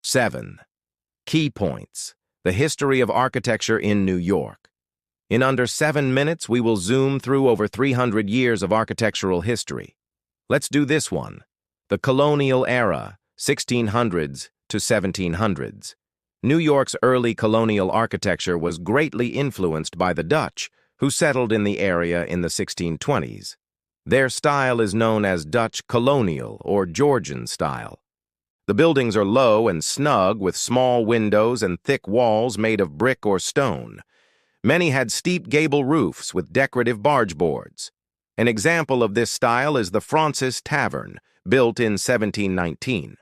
7. Key points. The history of architecture in New York. In under 7 minutes, we will zoom through over 300 years of architectural history. Let's do this one. The colonial era, 1600s to 1700s. New York's early colonial architecture was greatly influenced by the Dutch, who settled in the area in the 1620s. Their style is known as Dutch colonial or Georgian style. The buildings are low and snug with small windows and thick walls made of brick or stone. Many had steep gable roofs with decorative barge boards. An example of this style is the Francis Tavern, built in 1719.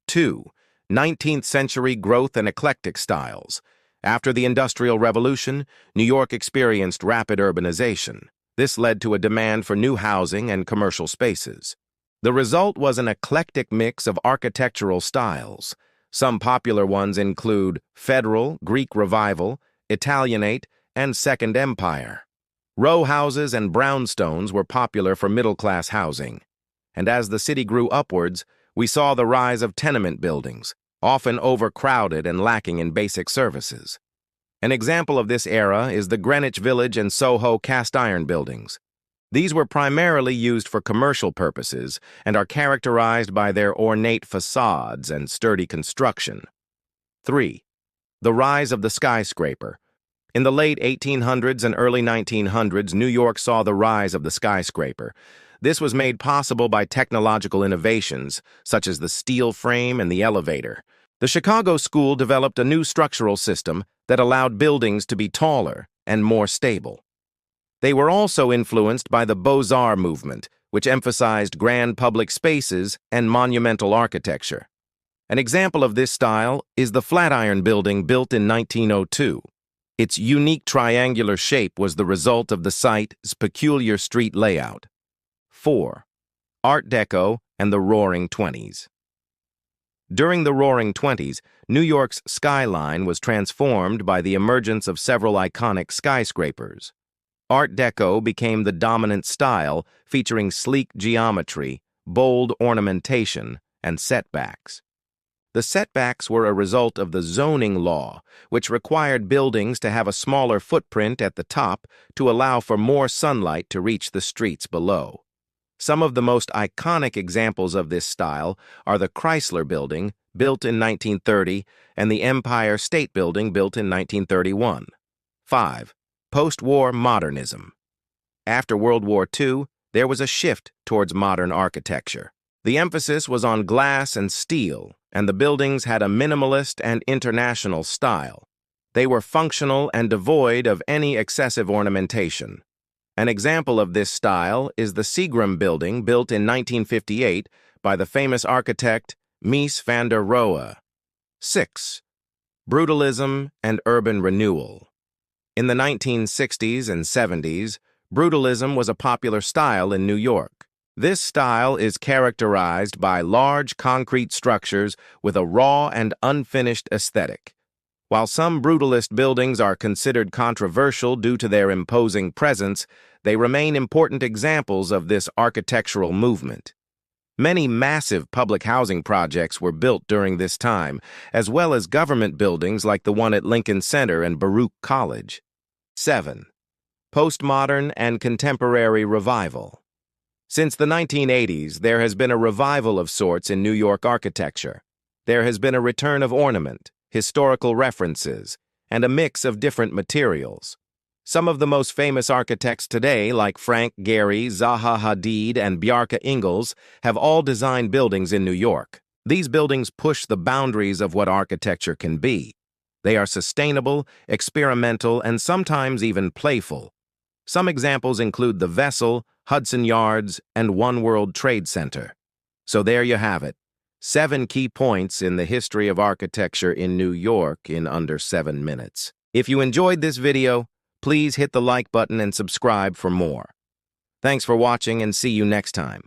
2. 19th century growth and eclectic styles. After the Industrial Revolution, New York experienced rapid urbanization. This led to a demand for new housing and commercial spaces. The result was an eclectic mix of architectural styles. Some popular ones include Federal, Greek Revival, Italianate, and Second Empire. Row houses and brownstones were popular for middle-class housing. And as the city grew upwards, we saw the rise of tenement buildings, often overcrowded and lacking in basic services. An example of this era is the Greenwich Village and Soho cast-iron buildings. These were primarily used for commercial purposes and are characterized by their ornate facades and sturdy construction. 3. The rise of the skyscraper. In the late 1800s and early 1900s, New York saw the rise of the skyscraper. This was made possible by technological innovations, such as the steel frame and the elevator. The Chicago School developed a new structural system that allowed buildings to be taller and more stable. They were also influenced by the Beaux-Arts movement, which emphasized grand public spaces and monumental architecture. An example of this style is the Flatiron Building built in 1902. Its unique triangular shape was the result of the site's peculiar street layout. 4. Art Deco and the Roaring Twenties. During the Roaring Twenties, New York's skyline was transformed by the emergence of several iconic skyscrapers. Art Deco became the dominant style, featuring sleek geometry, bold ornamentation, and setbacks. The setbacks were a result of the zoning law, which required buildings to have a smaller footprint at the top to allow for more sunlight to reach the streets below. Some of the most iconic examples of this style are the Chrysler Building, built in 1930, and the Empire State Building, built in 1931. 5. Post-war modernism. After World War II, there was a shift towards modern architecture. The emphasis was on glass and steel, and the buildings had a minimalist and international style. They were functional and devoid of any excessive ornamentation. An example of this style is the Seagram Building, built in 1958 by the famous architect Mies van der Rohe. 6. Brutalism and urban renewal. In the 1960s and 70s, brutalism was a popular style in New York. This style is characterized by large concrete structures with a raw and unfinished aesthetic. While some brutalist buildings are considered controversial due to their imposing presence, they remain important examples of this architectural movement. Many massive public housing projects were built during this time, as well as government buildings like the one at Lincoln Center and Baruch College. 7. Postmodern and contemporary revival. Since the 1980s, there has been a revival of sorts in New York architecture. There has been a return of ornament, historical references, and a mix of different materials. Some of the most famous architects today, like Frank Gehry, Zaha Hadid, and Bjarke Ingels, have all designed buildings in New York. These buildings push the boundaries of what architecture can be. They are sustainable, experimental, and sometimes even playful. Some examples include the Vessel, Hudson Yards, and One World Trade Center. So there you have it. 7 key points in the history of architecture in New York in under 7 minutes. If you enjoyed this video, please hit the like button and subscribe for more. Thanks for watching and see you next time.